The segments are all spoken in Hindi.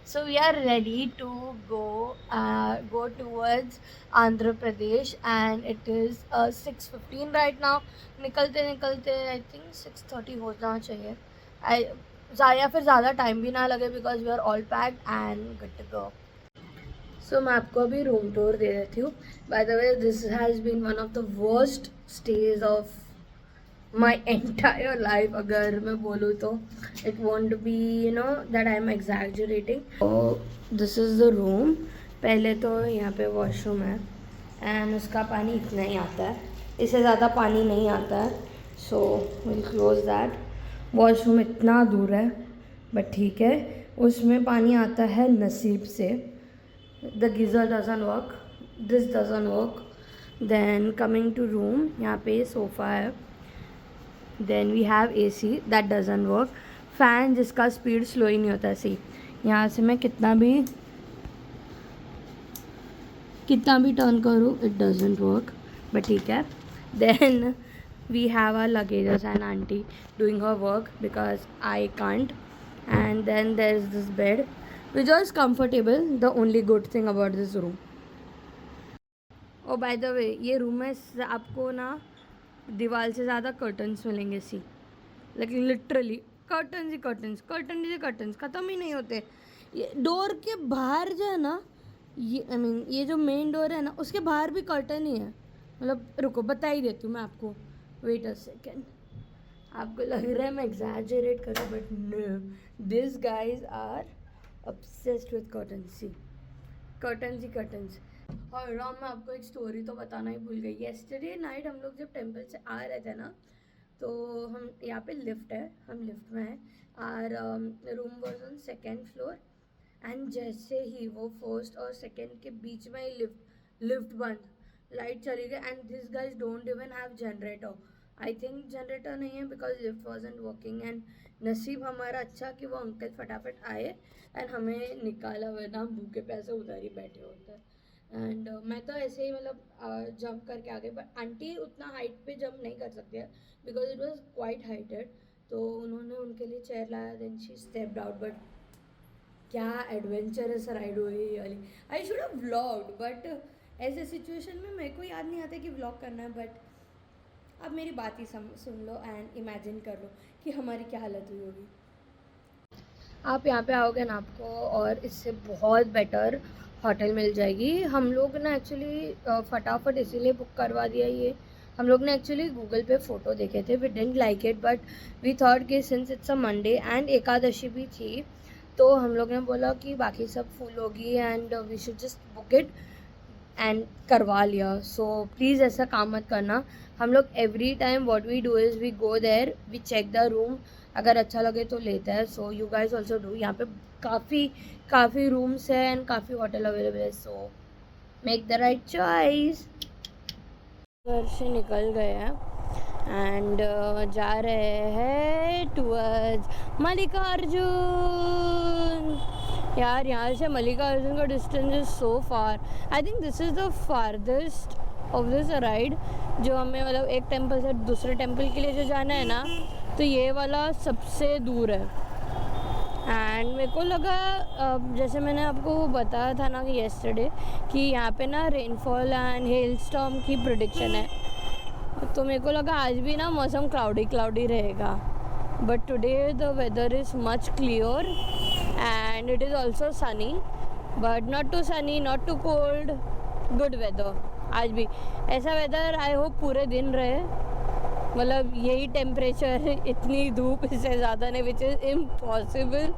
So we are ready to go towards Andhra Pradesh, and it is 6:15 right now. निकलते निकलते I think 6:30 होना चाहिए. I या फिर ज़्यादा टाइम भी ना लगे because we are all packed and good to go. So मैं आपको अभी रूम टूर दे देती हूँ. By the way, this has been one of the worst stays of my entire life. अगर मैं बोलूँ तो it won't be that I am exaggerating. So this is the room. पहले तो यहाँ पे वॉशरूम है एंड उसका पानी इतना ही आता है, इससे ज़्यादा पानी नहीं आता है. So will close that. Washroom इतना दूर है बट ठीक है, उसमें पानी आता है नसीब से. The geyser doesn't work, this doesn't work. Then coming to room, यहाँ पे सोफ़ा है. Then we have AC that doesn't work. Fan जिसका स्पीड स्लो ही नहीं होता है. सी यहाँ से मैं कितना भी टर्न करूँ इट डजंट वर्क, बट ठीक है. Then we have our luggages and aunty doing her work because I can't. And then there is this bed which is comfortable. The only good thing about this room. Oh by the way, ये रूम में आपको ना दीवार से ज़्यादा कर्टन्स मिलेंगे. सी लाइक लिटरली कर्टन्स ही कर्टन्स, कर्टन ही कर्टन्स, ख़त्म ही नहीं होते. ये डोर के बाहर जो है ना, ये आई मीन ये जो मेन डोर है ना, उसके बाहर भी कर्टन ही है. मतलब रुको बता ही देती हूँ मैं आपको. Wait a second. आपको लग रहा है मैं एग्जैजरेट कर रहा हूँ but no, this guys are obsessed with curtains. See curtains ही कर्टन्स. और राम, मैं आपको एक स्टोरी तो बताना ही भूल गई. येस्टरडे नाइट हम लोग जब टेम्पल से आ रहे थे ना, तो हम यहाँ पे लिफ्ट है, हम लिफ्ट में हैं. Our room was on second floor. And जैसे ही वो फर्स्ट और सेकेंड के बीच में ही लिफ्ट बंद, लाइट चली गई. And this guys don't even have generator. I think generator नहीं है because lift wasn't working. And नसीब हमारा अच्छा कि वो अंकल फटाफट आए एंड हमें निकाला, वरना हम भूखे पैसे उधर ही बैठे होते हैं. एंड मैं तो ऐसे ही मतलब जंप करके आ गई, बट आंटी उतना हाइट पे जंप नहीं कर सकती है because it was quite heighted. तो उन्होंने उनके लिए चेयर लाया. Then she stepped out. But क्या एडवेंचरस राइड हुई ये वाली. I should have vlogged but ऐसे सिचुएशन में मेरे को याद नहीं आता कि व्लॉग करना है. बट अब मेरी बात ही सुन लो एंड इमेजिन कर लो कि हमारी क्या हालत हुई होगी. आप यहाँ पे आओगे ना, आपको और इससे बहुत बेटर होटल मिल जाएगी. हम लोग ना एक्चुअली फटाफट इसीलिए बुक करवा दिया ये. हम लोग ने एक्चुअली गूगल पे फ़ोटो देखे थे. We didn't like it but we thought कि since it's a Monday and Ekadashi भी थी, तो हम लोग ने बोला कि बाकी सब फुल होगी and we should just book it and करवा लिया. सो प्लीज़ ऐसा काम मत करना. हम लोग every time what we do is we go there, we check the room, अगर अच्छा लगे तो लेते हैं. So you guys also do. यहाँ पे काफ़ी रूम्स है एंड काफ़ी होटल अवेलेबल है. So make the right choice. घर से निकल गए हैं एंड जा रहे हैं टूवर्ड्स मल्लिकार्जुन. यार यहाँ से मल्लिकार्जुन का distance is so far. I think this is the farthest of this ride. जो हमें मतलब एक टेम्पल से दूसरे टेम्पल के लिए जो जाना है ना, तो ये वाला सबसे दूर है. एंड मेरे को लगा जैसे मैंने आपको बताया था ना कि येस्टरडे कि यहाँ पे ना रेनफॉल एंड हेल स्टॉर्म की प्रेडिक्शन है. तो मेरे को लगा आज भी ना मौसम क्लाउडी रहेगा. But today the weather is much clear and it is also sunny, but not too sunny not too cold. Good weather आज भी. ऐसा वेदर आई होप पूरे दिन रहे. मतलब यही टेम्परेचर, इतनी धूप, इससे ज़्यादा नहीं, which is impossible.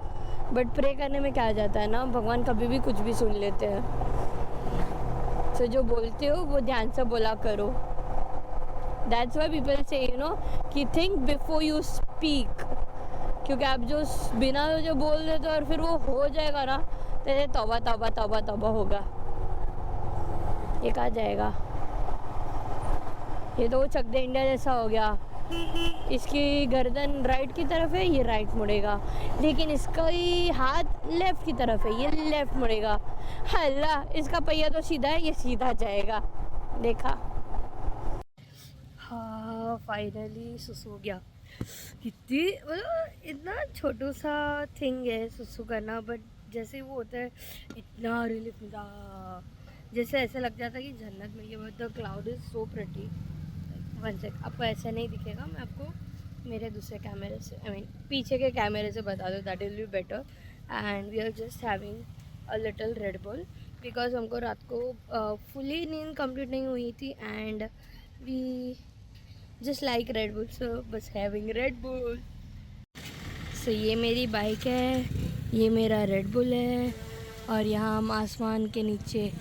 But pray करने में क्या जाता है ना, भगवान कभी भी कुछ भी सुन लेते हैं. तो जो बोलते हो वो ध्यान से बोला करो. दैट्स वाई पीपल से कि थिंक बिफोर यू स्पीक. क्योंकि आप जो बिना जो बोल देते हो और फिर वो हो जाएगा ना, तो तौबा तौबा तौबा तौबा होगा. ये कहा जाएगा. ये तो चक दे इंडिया जैसा हो गया. इसकी गर्दन राइट की तरफ है, ये राइट मुड़ेगा, लेकिन इसका ही हाथ लेफ़्ट की तरफ है, ये लेफ़्ट मुड़ेगा. अल्लाह, इसका पहिया तो सीधा है, ये सीधा जाएगा. देखा. हाँ फाइनली सुसु हो गया. कितनी मतलब इतना छोटू सा थिंग है सुसु करना, बट जैसे वो होता है इतना रिलीफ मिलता, जैसे ऐसे लग जाता है कि जन्नत मिल गई। The cloud is so pretty. One sec, आपको ऐसा नहीं दिखेगा, मैं आपको मेरे दूसरे कैमरे से पीछे के कैमरे से बता दो, that will be better. And we are just having a little Red Bull because हमको रात को फुली नींद कंप्लीट नहीं हुई थी and we just like Red Bull, so बस हैविंग रेड बुल। सो ये मेरी बाइक है, ये मेरा रेड बुल है और यहाँ हम आसमान के नीचे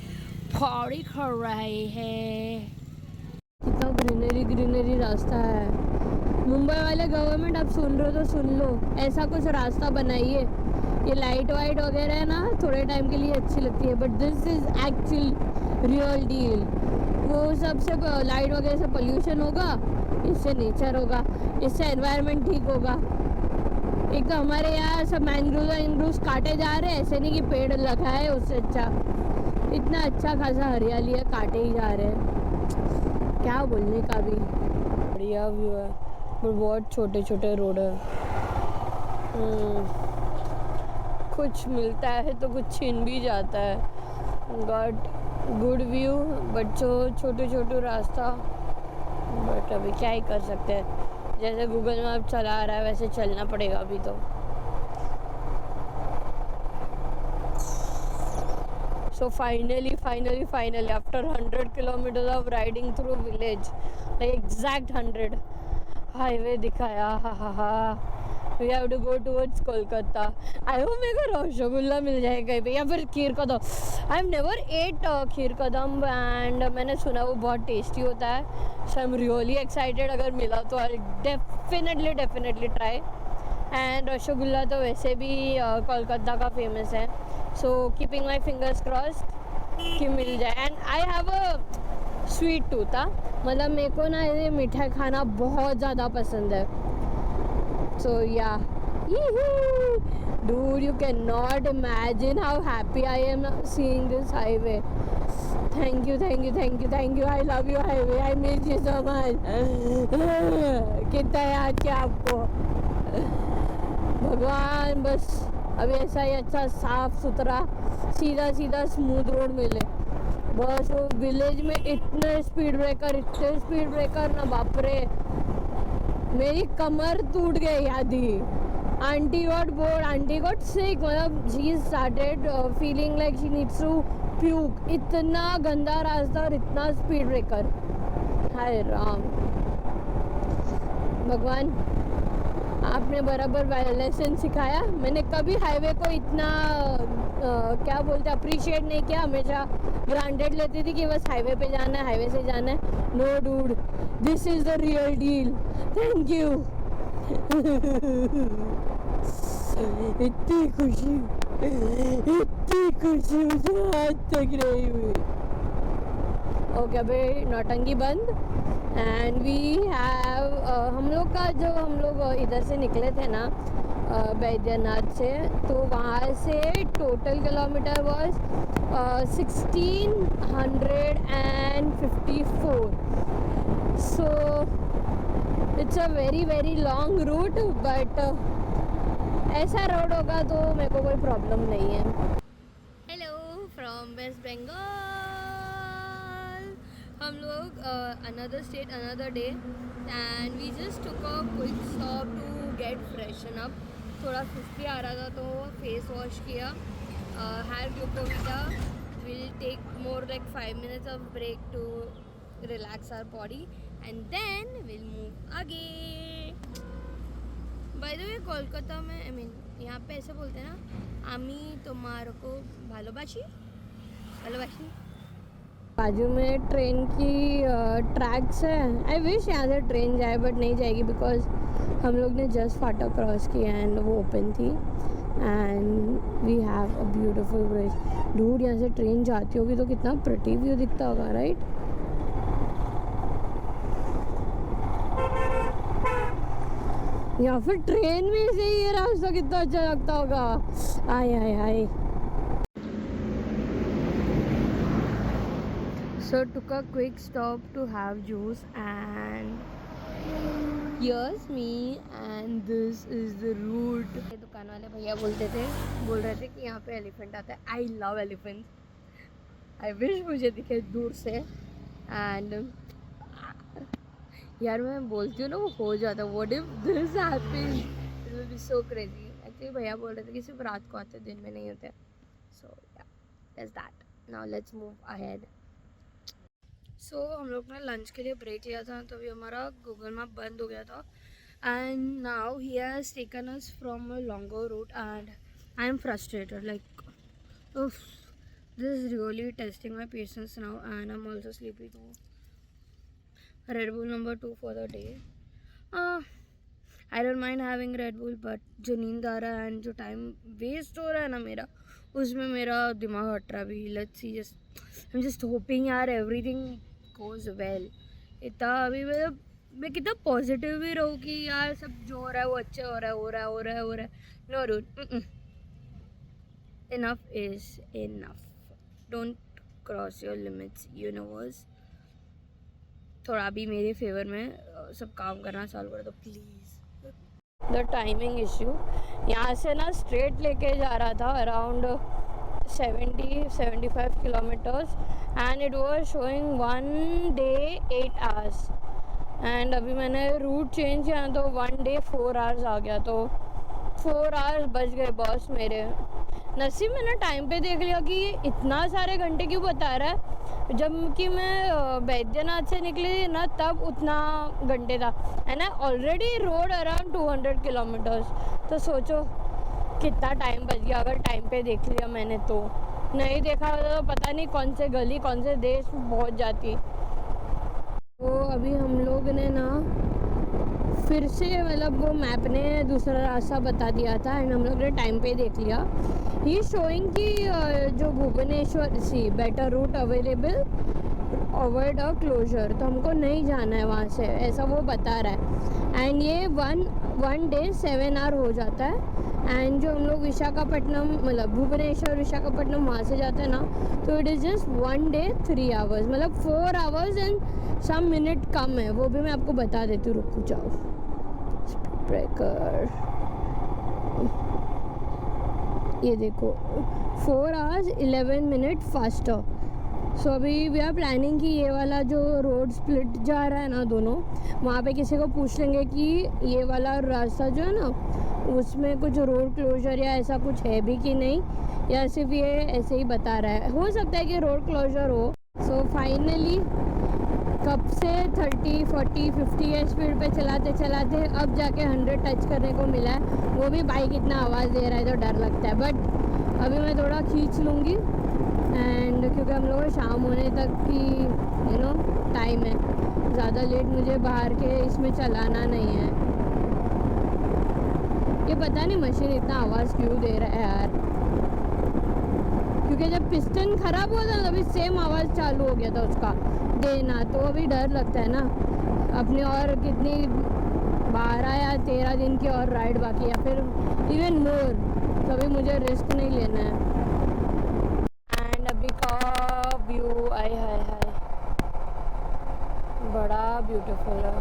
पहाड़ी कर रहे हैं। कितना ग्रीनरी ग्रीनरी रास्ता है। मुंबई वाले गवर्नमेंट आप सुन रहे हो तो सुन लो, ऐसा कुछ रास्ता बनाइए। ये लाइट वाइट वगैरह है ना, थोड़े टाइम के लिए अच्छी लगती है, but this is actual real deal. वो सबसे लाइट वगैरह से पोल्यूशन होगा, इससे नेचर होगा, इससे एनवायरनमेंट ठीक होगा। एक तो हमारे यहाँ सब मैंग्रोव्स काटे जा रहे हैं, ऐसे नहीं कि पेड़ लगाए, उससे अच्छा इतना अच्छा खासा हरियाली है, काटे ही जा रहे हैं। क्या बोलने का भी। बढ़िया व्यू है पर बहुत छोटे छोटे रोड है। कुछ मिलता है तो कुछ छीन भी जाता है। गॉट गुड व्यू बट जो छोटे छोटे रास्ता, बट अभी क्या ही कर सकते हैं, जैसे गूगल मैप चला रहा है वैसे चलना पड़ेगा अभी तो। So finally after 100 kilometers of riding through village, like exact 100, highway दिखाया, we have to go towards Kolkata. I hope मेरे को रसगुल्ला मिल जाए कहीं पे या फिर खीर कदम। I have never ate kheer Kadam and मैंने सुना वो बहुत टेस्टी होता है, so I'm really excited। अगर मिला तो I'll definitely try। And rasgulla तो वैसे भी कोलकाता का फेमस है, so keeping my fingers crossed कि मिल जाए। And I have a sweet tooth, मतलब मेरे को ना ये मिठाई खाना बहुत ज़्यादा पसंद है। सो या dude, you can not imagine how happy I am seeing this highway. Thank you, I love you highway, I miss you so much. कितना याद किया आपको भगवान, बस अभी ऐसा ही अच्छा साफ सुथरा सीधा स्मूथ रोड मिले। बस वो विलेज में इतने स्पीड ब्रेकर ना, बाप रे मेरी कमर टूट गई आधी। आंटी गॉट सिक, मतलब she started feeling like she needs to puke. इतना गंदा रास्ता और इतना स्पीड ब्रेकर, हाय राम भगवान, आपने बराबर लेसन सिखाया। मैंने कभी हाईवे को इतना क्या बोलते अप्रिशिएट नहीं किया, हमेशा ग्रांटेड लेती थी कि बस हाईवे पे जाना है, हाईवे से जाना है। No dude, this is the real deal. Thank you. इतनी खुशी मुझे आज तक नहीं हुई। ओके अभी नौटंकी बंद। एंड वी हैव हम लोग इधर से निकले थे ना बैद्यनाथ से, तो वहाँ से total kilometre was 1654। So it's a very long route, but ऐसा रोड होगा तो मेरे को कोई प्रॉब्लम नहीं है। Hello from West Bengal. हम लोग another state another day and we just took a quick stop to get freshen up. थोड़ा सुस्ती आ रहा था तो फेस वॉश किया, here Glucovita, will take more like 5 minutes of break to relax our body and then will move आगे। बाय द वे कोलकाता में यहाँ पे ऐसे बोलते हैं ना, आमी तुम्हारे को भालोबाशी। बाजू में ट्रेन की ट्रैक्स है। आई विश यहाँ से ट्रेन जाए बट नहीं जाएगी बिकॉज हम लोग ने जस्ट फाटक क्रॉस किया एंड वो ओपन थी। And we have a beautiful bridge. दूर यहाँ से ट्रेन जाती होगी तो कितना प्रिटी व्यू दिखता होगा, राइट? या फिर ट्रेन में से ये रास्ता कितना अच्छा लगता होगा। आए So took a quick stop to have juice and here's me and this is the route। दुकान दुकान वाले भैया बोल रहे थे कि यहाँ पे एलिफेंट आता है. I love elephant. I wish मुझे दिखे दूर से. एंड यार मैं बोलती हूँ ना वो हो जाता. What if this happens, it will be so crazy. Actually भैया बोल रहे थे कि सिर्फ रात को आते, दिन में नहीं होते. So yeah that's that. Now let's move ahead. So हम लोग ने लंच के लिए ब्रेक लिया था, तो अभी हमारा गूगल मैप बंद हो गया था. And now he has taken us from a longer route and I am frustrated. Like, oof, this is really testing my patience now and I'm also sleepy too. Red Bull number 2 for the day. I don't mind having Red Bull, but जो नींद आ रहा है and जो टाइम वेस्ट हो रहा है ना मेरा, उसमें मेरा दिमाग हट रहा भी. Let's see, I'm just hoping यार everything goes well. इतना अभी मैं कितना पॉजिटिव भी रहूँ कि यार सब जो हो रहा है वो अच्छा हो रहा है. No dude, enough is enough. Don't cross your limits universe. थोड़ा भी मेरे फेवर में सब काम करना चालू कर दो प्लीज़. The timing issue. यहाँ से ना स्ट्रेट लेके जा रहा था around 70-75 kilometres and it was showing 1 day 8 hours. And अभी मैंने रूट चेंज किया तो 1 day 4 hours आ गया. तो 4 hours बच गए बॉस मेरे. नसीब मैंने टाइम पे देख लिया कि ये इतना सारे घंटे क्यों बता रहा है, जब कि मैं बैद्यनाथ से निकली ना तब उतना घंटे था. And I already road around 200 kilometres. तो सोचो कितना टाइम बच गया अगर टाइम पे देख लिया मैंने. तो नहीं देखा तो पता नहीं कौन से गली कौन से देश पहुँच जाती. तो अभी हम लोग ने ना फिर से मतलब वो मैप ने दूसरा रास्ता बता दिया था एंड हम लोग ने टाइम पे देख लिया. ये शोइंग कि जो भुवनेश्वर सी बेटर रूट अवेलेबल, अवॉइड अ क्लोजर. तो हमको नहीं जाना है वहाँ से, ऐसा वो बता रहा है. एंड ये वन डे 7 hour हो जाता है. एंड जो हम लोग विशाखापट्टनम मतलब भुवनेश्वर विशाखापट्टनम वहाँ से जाते हैं ना, तो it is just 1 day 3 hours. मतलब 4 hours एंड सम मिनट कम है. वो भी मैं आपको बता देती हूँ. रुक जाओ. ब्रेकर ये देखो 4 hours 11 minutes फास्टर. सो अभी वी आर प्लानिंग कि ये वाला जो रोड स्प्लिट जा रहा है ना दोनों, वहाँ पे किसी को पूछ लेंगे कि ये वाला रास्ता जो है ना उसमें कुछ रोड क्लोजर या ऐसा कुछ है भी कि नहीं, या सिर्फ ये ऐसे ही बता रहा है. हो सकता है कि रोड क्लोजर हो. सो फाइनली कब से 30, 40, 50 के स्पीड पे चलाते अब जाके 100 टच करने को मिला है. वो भी बाइक इतना आवाज़ दे रहा है तो डर लगता है. बट अभी मैं थोड़ा खींच लूँगी एंड क्योंकि हम लोग शाम होने तक की टाइम है. ज़्यादा लेट मुझे बाहर के इसमें चलाना नहीं है. ये पता नहीं मशीन इतना आवाज़ क्यों दे रहा है यार, क्योंकि जब पिस्टन ख़राब हुआ था तभी सेम आवाज़ चालू हो गया था उसका देना. तो अभी डर लगता है ना. अपने और कितनी 12 या 13 दिन की और राइड बाकी या फिर इवन मोर, कभी मुझे रिस्क नहीं लेना है. एंड अभी का व्यू आए हाय बड़ा ब्यूटीफुल है.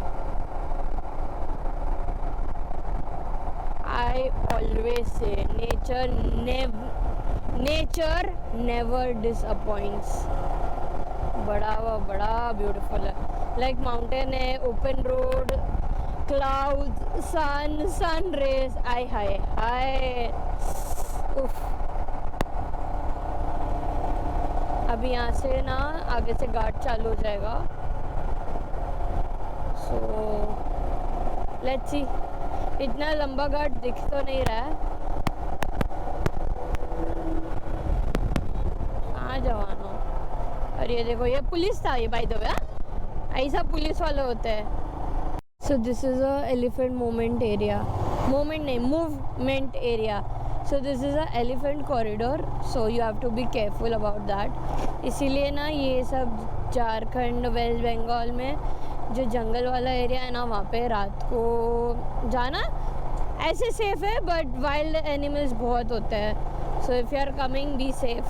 I always say nature never disappoints. बड़ा ब्यूटीफुल है. लाइक माउंटेन है, open road, cloud, sun rays. I हाय उफ. अभी यहाँ से ना आगे से घाट चालू हो जाएगा. So let's see. इतना लंबा घाट दिख तो नहीं रहा है. कहाँ जवानो. और ये देखो ये पुलिस था. ये बाय द वे ऐसा पुलिस वाले होते हैं. So this is a elephant movement area. So this is a elephant corridor. So you have to be careful about that. इसीलिए ना ये सब झारखंड वेस्ट बंगाल में जो जंगल वाला एरिया है ना वहाँ पे रात को जाना ऐसे सेफ है, बट वाइल्ड एनिमल्स बहुत होते हैं. So if you are coming be safe.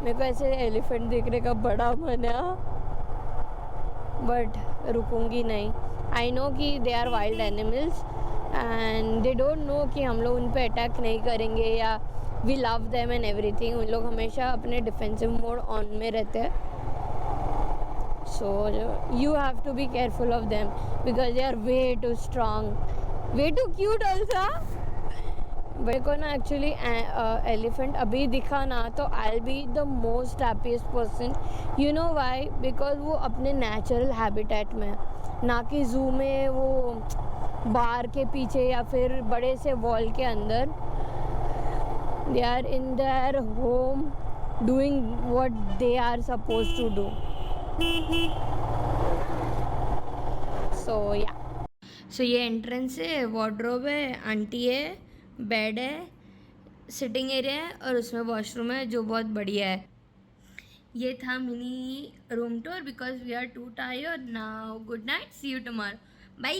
मेरे को ऐसे एलिफेंट देखने का बड़ा मन है, बट रुकूंगी नहीं. आई नो कि they are wild animals and they don't know कि हम लोग उन पे अटैक नहीं करेंगे या we love them and everything. उन लोग हमेशा अपने डिफेंसिव मोड ऑन में रहते हैं. So you have to be careful of them because they are way too strong, way too cute also. मेरे को ना एक्चुअली एलिफेंट अभी दिखा ना तो I be the most happiest person. You know why? Because वो अपने नेचुरल हैबिटेट में, ना कि जू में वो बार के पीछे या फिर बड़े से वॉल के अंदर. They are in their home doing what they are suppose to do. So yeah, so ये एंट्रेंस है, वार्डरोब है, आंटी है, बेड है, सिटिंग एरिया है और उसमें वॉशरूम है जो बहुत बढ़िया है. ये था mini room tour because we are too tired now. Good night, see you tomorrow, bye.